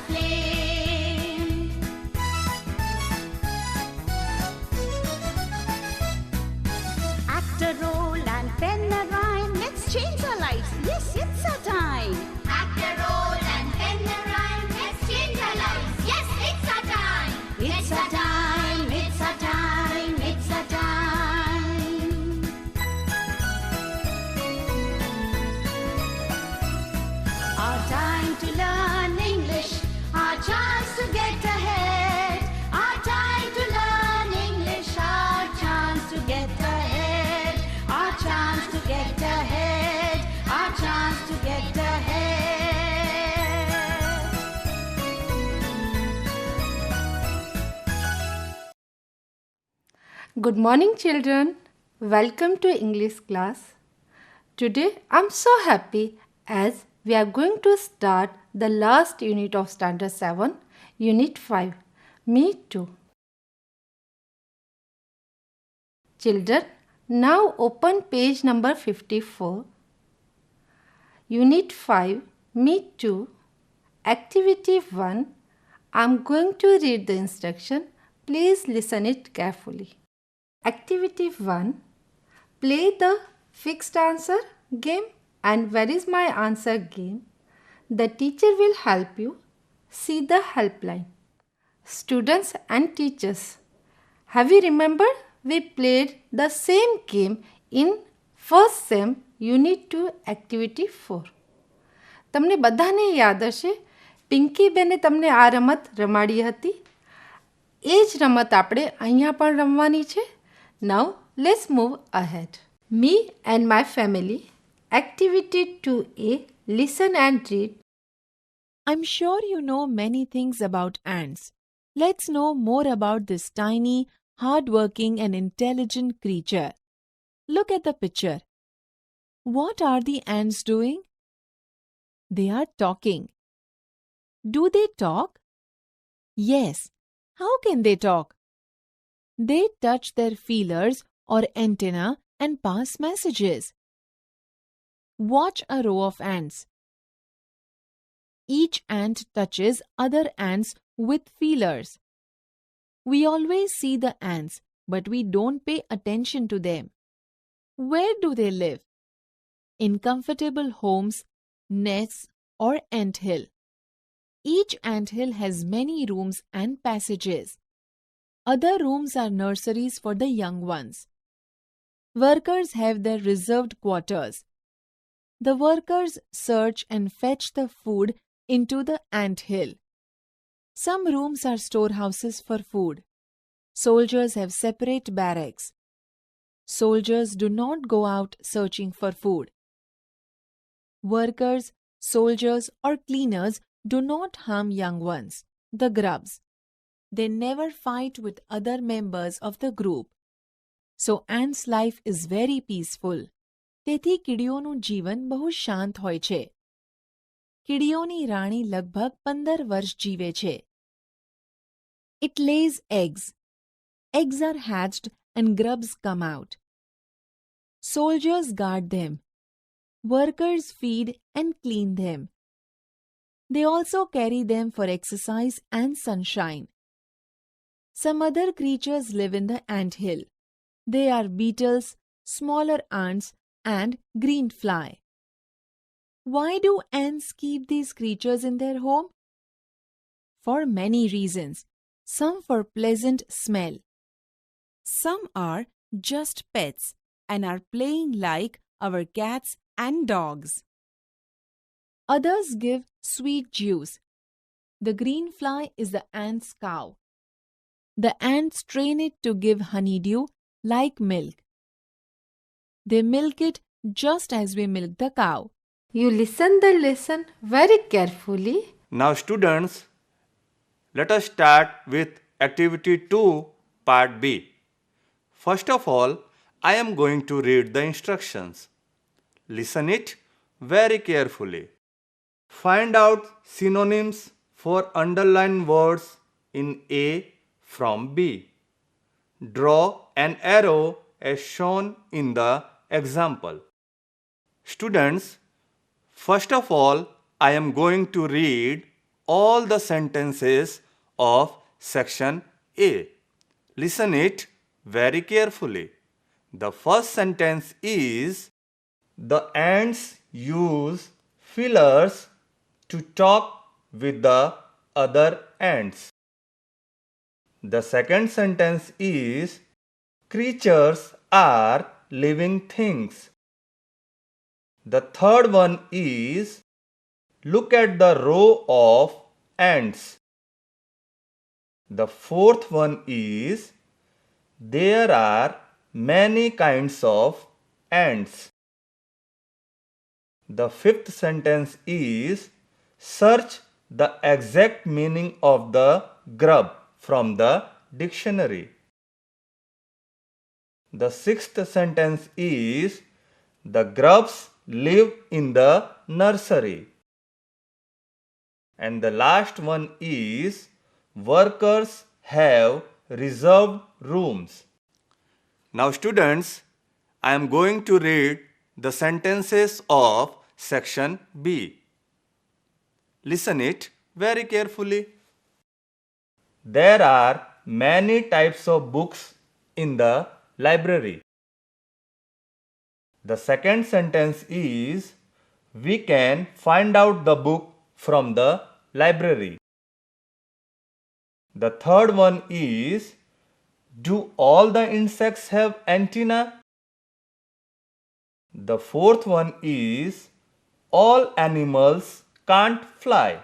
flame. Act a role and pen a rhyme. Let's change our lives. Yes, it's our time. Act a role and pen a rhyme. Let's change our lives. Yes, it's our time. It's our time. It's our time. It's our time. Our time to learn English. Our chance to get ahead. Our time to learn English. Our chance to get ahead. Our chance to get ahead. Our chance to get ahead. Good morning, children. Welcome to English class. Today I'm so happy as we are going to start the last unit of Standard 7, Unit 5. Me too. Children, now open page number 54. Unit 5, Me too. Activity 1. I'm going to read the instruction. Please listen it carefully. Activity 1. Play the fixed answer game and where is my answer game. The teacher will help you. See the helpline. Students and teachers, have you remembered we played the same game in first sem Unit 2 Activity 4. તમને બધાને યાદ હશે પિંકીબેને તમને આ રમત રમાડી હતી. એ જ રમત આપણે અહીંયા પણ રમવાની છે. Now let's move ahead. Me and my family. Activity 2A. Listen and read. I'm sure you know many things about ants. Let's know more about this tiny, hard-working and intelligent creature. Look at the picture. What are the ants doing? They are talking. Do they talk? Yes. How can they talk? They touch their feelers or antenna and pass messages. Watch a row of ants. Each ant touches other ants with feelers. We always see the ants, but we don't pay attention to them. Where do they live? In comfortable homes, nests, or anthill. Each anthill has many rooms and passages. Other rooms are nurseries for the young ones. Workers have their reserved quarters. The workers search and fetch the food into the anthill. Some rooms are storehouses for food. Soldiers have separate barracks. Soldiers do not go out searching for food. Workers, soldiers, or cleaners do not harm young ones, the grubs. They never fight with other members of the group. So ants' life is very peaceful. તેથી કીડીઓનું જીવન બહુ શાંત હોય છે. કીડીઓની રાણી લગભગ 15 વર્ષ જીવે છે. It lays eggs. Eggs are hatched and grubs come out. Soldiers guard them. Workers feed and clean them. They also carry them for exercise and sunshine. Some other creatures live in the anthill. They are beetles, smaller ants, and green fly. Why do ants keep these creatures in their home? For many reasons. Some for pleasant smell. Some are just pets and are playing like our cats and dogs. Others give sweet juice. The green fly is the ant's cow. The ants train it to give honeydew like milk. They milk it just as we milk the cow. You listen the lesson very carefully. Now students, let us start with activity 2 part B. First of all, I am going to read the instructions. Listen it very carefully. Find out synonyms for underlined words in A from B. Draw an arrow as shown in the example. Students, first of all, I am going to read all the sentences of section A. Listen it very carefully. The first sentence is, the ants use feelers to talk with the other ants. The second sentence is, creatures are living things. The third one is, look at the row of ants. The fourth one is, there are many kinds of ants. The fifth sentence is, search the exact meaning of the grub from the dictionary. The sixth sentence is, the grubs live in the nursery. And the last one is, workers have reserved rooms. Now students, I am going to read the sentences of section B. Listen it very carefully. There are many types of books in the library. The second sentence is, we can find out the book from the library. The third one is, do all the insects have antennae? The fourth one is, all animals can't fly.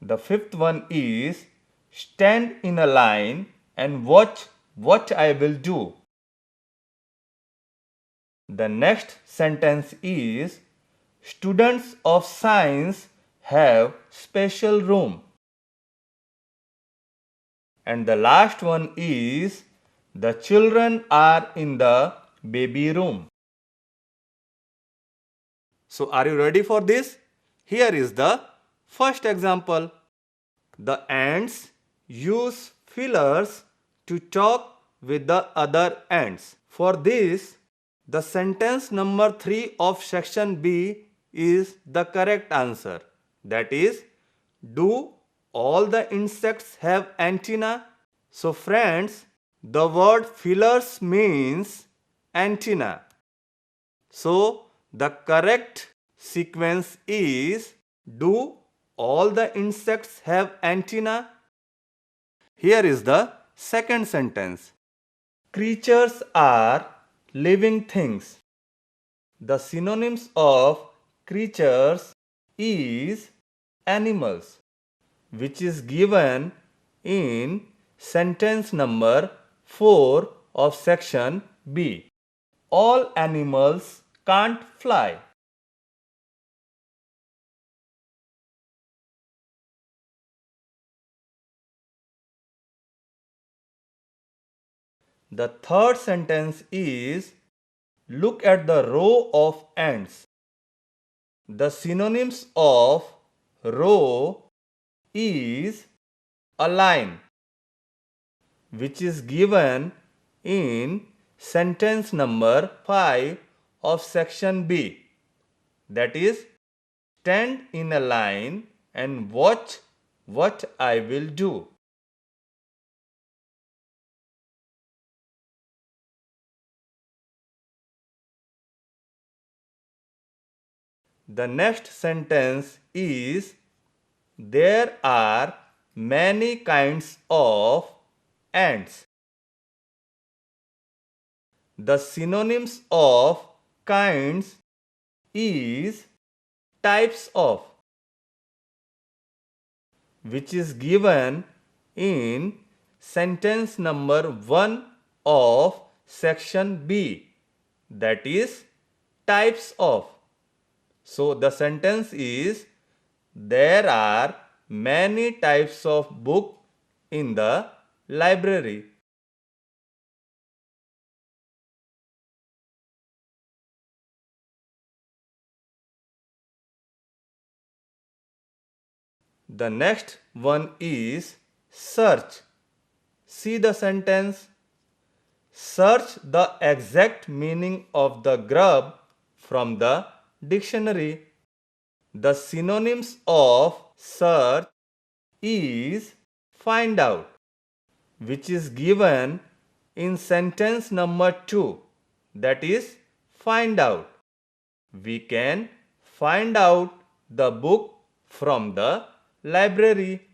The fifth one is, stand in a line and watch what I will do. The next sentence is, students of science have special room. And the last one is, the children are in the baby room. So are you ready for this? Here is the first example. The ants use feelers to talk with the other ants. For this, the sentence number 3 of section B is the correct answer. That is, do all the insects have antennae? So friends, the word feelers means antenna. So the correct sequence is, do all the insects have antennae? Here is the second sentence. Creatures are living things. The synonyms of creatures is animals, which is given in sentence number 4 of section B. All animals can't fly. The third sentence is, look at the row of ants. The synonyms of row is a line, which is given in sentence number 5 of section B. That is, stand in a line and watch what I will do. The next sentence is, there are many kinds of ants. The synonyms of kinds is types of, which is given in sentence number 1 of section B. That is, types of. So the sentence is, there are many types of books in the library. The next one is search. See the sentence. Search the exact meaning of the grub from the dictionary. The synonyms of search is find out, which is given in sentence number 2. That is find out. We can find out the book from the library.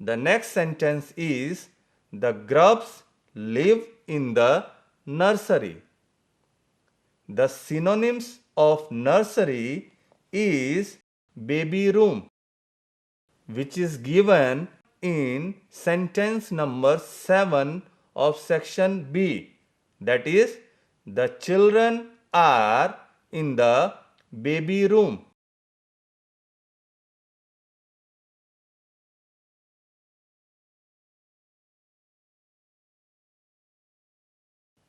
The next sentence is the grubs live in the nursery. The synonyms of nursery is baby room, which is given in sentence number 7 of section B. That is, the children are in the baby room.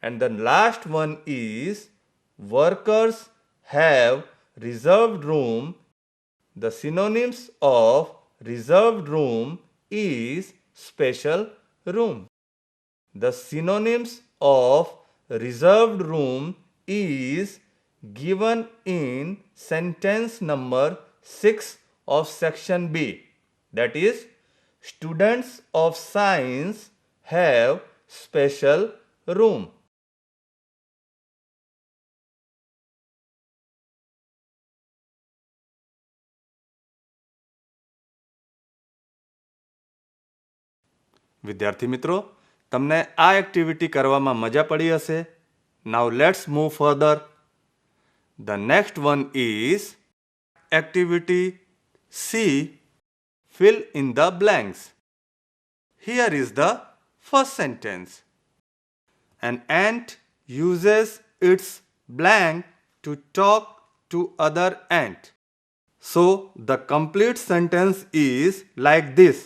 And the last one is workers have reserved room. The synonyms of reserved room is special room. The synonyms of reserved room is given in sentence number 6 of section B. That is, students of science have special room. વિદ્યાર્થી મિત્રો, તમને આ activity કરવામાં મજા પડી હશે. Now let's move further. The next one is activity C, fill in the blanks. Here is the first sentence. An ant uses its blank to talk to other ant. So the complete sentence is like this.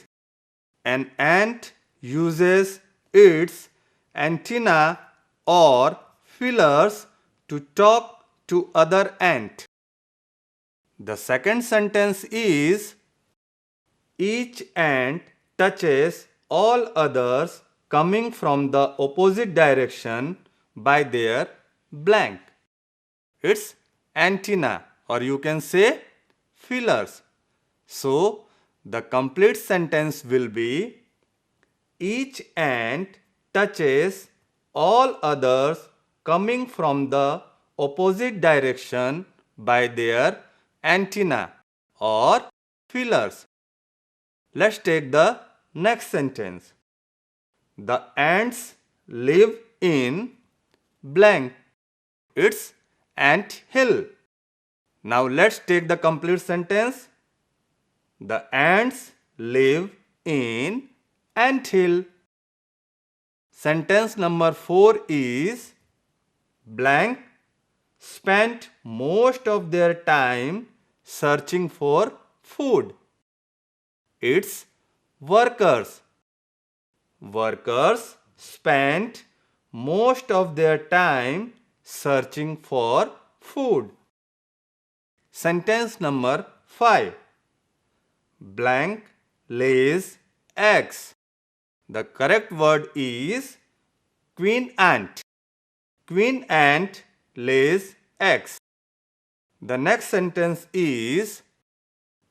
An ant uses its antenna or feelers to talk to other ant. The second sentence is each ant touches all others coming from the opposite direction by their blank. It's antenna, or you can say feelers. So the complete sentence will be each ant touches all others coming from the opposite direction by their antenna or feelers. Let's take the next sentence. The ants live in blank. It's ant hill. Now let's take the complete sentence. The ants live in ant hill. Sentence number 4 is blank spent most of their time searching for food. It's workers. Workers spent most of their time searching for food. Sentence number 5. Blank lays eggs. The correct word is queen ant. Queen ant lays eggs. The next sentence is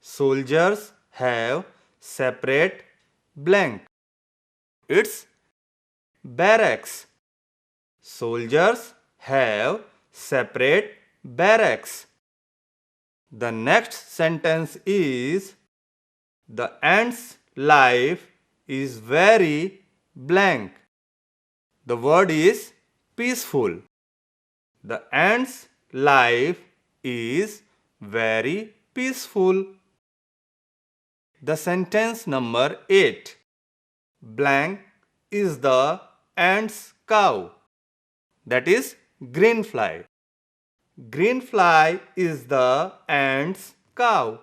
soldiers have separate blank. It's barracks. Soldiers have separate barracks. The next sentence is the ant's life is very blank. The word is peaceful. The ant's life is very peaceful. The sentence number 8. Blank is the ant's cow. That is greenfly. Greenfly is the ant's cow.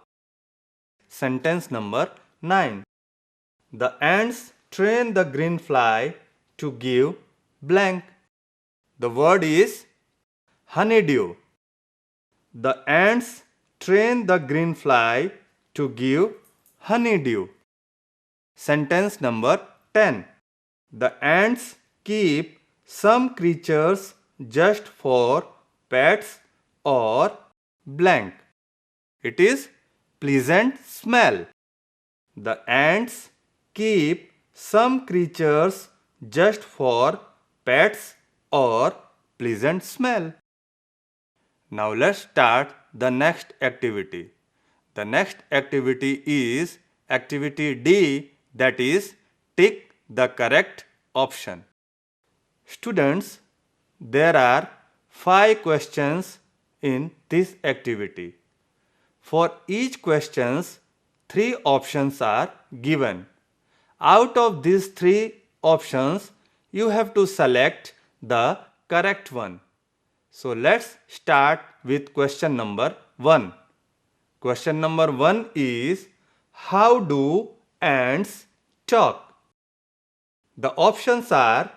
Sentence number 9. The ants train the greenfly to give blank. The word is honeydew. The ants train the greenfly to give honeydew. Sentence number 10. The ants keep some creatures just for pets or blank. It is pleasant smell. The ants keep some creatures just for pets or pleasant smell. Now let's start the next activity. The next activity is activity D, that is tick the correct option. Students, there are 5 questions in this activity. For each questions, 3 options are given. Out of these 3 options, you have to select the correct one. So let's start with question number 1. Question number 1 is, how do ants talk? The options are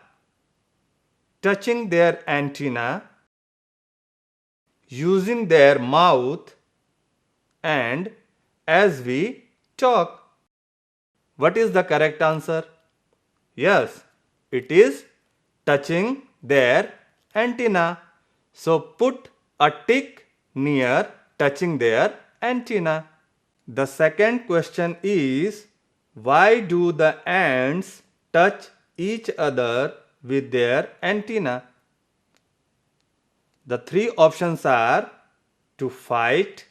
touching their antenna, using their mouth, and as we talk. What is the correct answer? Yes, it is touching their antenna. So put a tick near touching their antenna. The second question is, why do the ants touch each other with their antenna? The 3 options are to fight,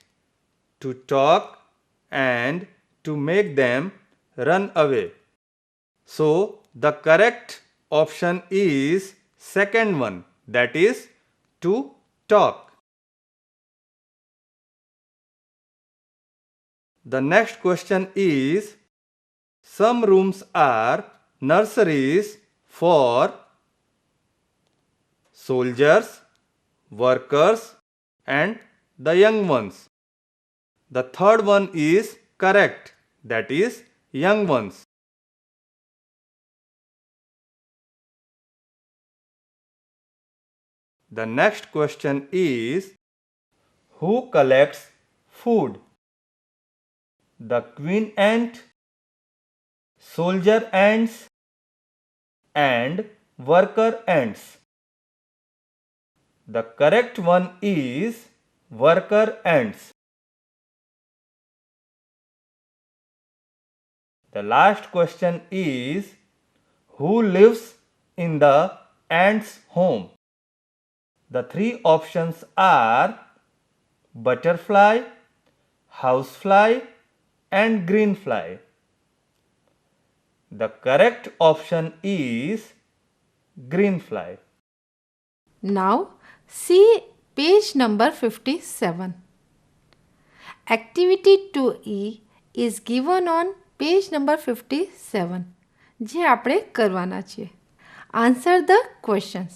to talk, and to make them run away. So the correct option is second one, that is to talk. The next question is, some rooms are nurseries for soldiers, workers, and the young ones. The third one is correct, that is young ones. The next question is, who collects food? The queen ant, soldier ants, and worker ants. The correct one is worker ants. The last question is, who lives in the ants' home? The 3 options are butterfly, housefly, and greenfly. The correct option is greenfly. Now see page number 57. Activity 2E is given on page number 57. જે આપણે કરવાના છીએ. Answer the questions.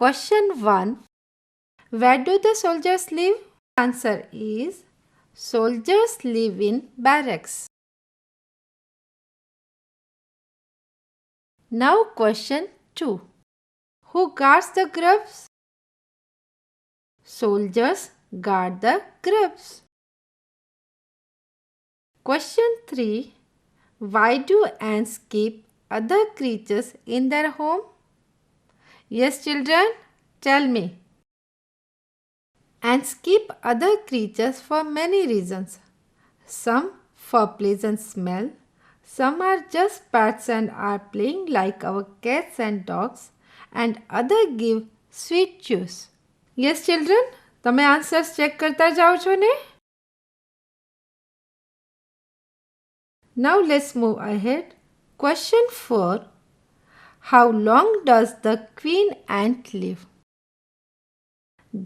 Question 1. Where do the soldiers live? Answer is, soldiers live in barracks. Now question 2. Who guards the grubs? Soldiers guard the grubs. Question 3. Why do ants keep other creatures in their home? Yes, children, tell me. Ants keep other creatures for many reasons. Some for pleasant smell, some are just pets and are playing like our cats and dogs, and other give sweet juice. Yes, children, તમે answers check કરતા જાઓ છો ને? Now let's move ahead. Question 4. How long does the queen ant live?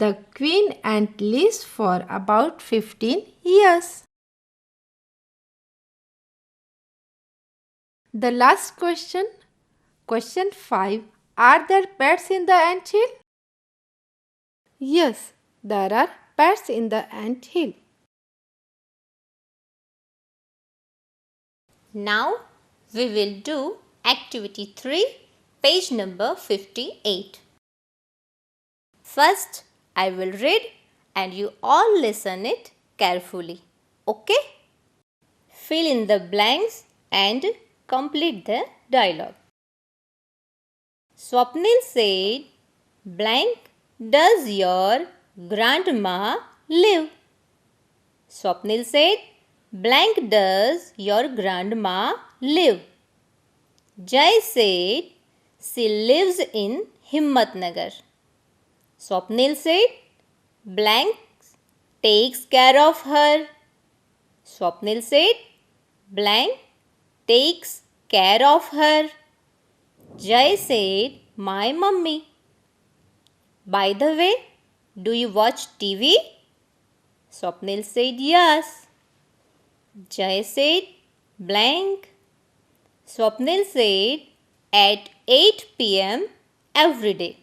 The queen ant lives for about 15 years. The last question, question 5. Are there pets in the ant hill? Yes, there are pets in the ant hill. Now we will do activity 3, page number 58. First, I will read and you all listen it carefully. Okay? Fill in the blanks and complete the dialogue. Swapnil said, blank does your grandma live? Swapnil said, blank does your grandma live? Jai said, she lives in Himmatnagar. Swapnil said, blank takes care of her. Swapnil said, blank takes care of her. Jai said, my mummy. By the way, do you watch TV? Swapnil said, yes. Jai said, blank. Swapnil said, at 8 p.m. every day.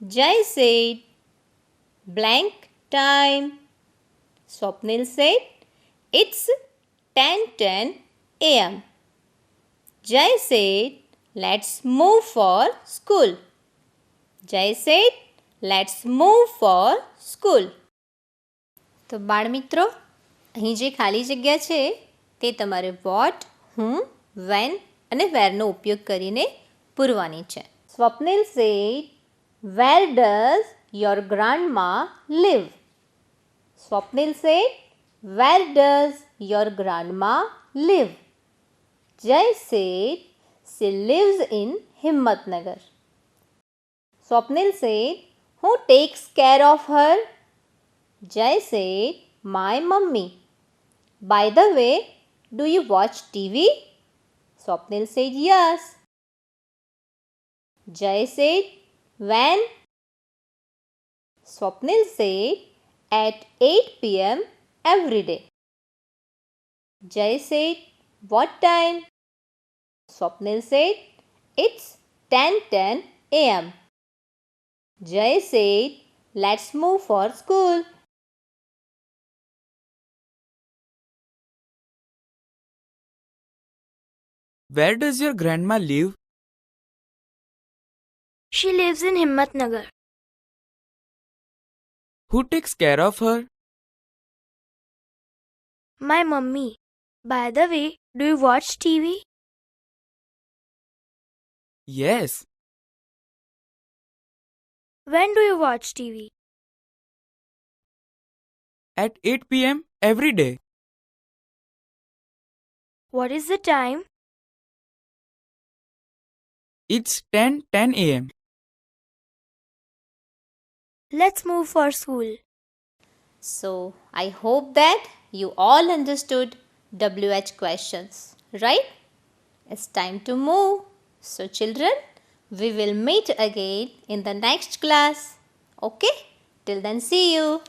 Jai said, blank time. Swapnil said, it's 10:10 a.m. Jai said, let's move for school. Jai said, let's move for school. તો બાળમિત્રો, અહીં જે ખાલી જગ્યા છે તે તમારે vote, હું, વેન અને વેરનો ઉપયોગ કરીને પૂરવાની છે. Swapnil said, where does your grandma live? Swapnil said, where does your grandma live? Jai said, she lives in Himmatnagar. Swapnil said, who takes care of her? Jai said, my mummy. By the way, do you watch TV? Swapnil said, yes. Jai said, when? Swapnil said, at 8 p.m. every day. Jai said, what time? Swapnil said, it's 10:10 a.m. Jai said, let's move for school. Where does your grandma live? She lives in Himmatnagar. Who takes care of her? My mummy. By the way, do you watch TV? Yes. When do you watch TV? At 8 p.m. every day. What is the time? It's 10:10 a.m. Let's move for school. So, I hope that you all understood WH questions, right? It's time to move. So, children, we will meet again in the next class. Okay? Till then, see you.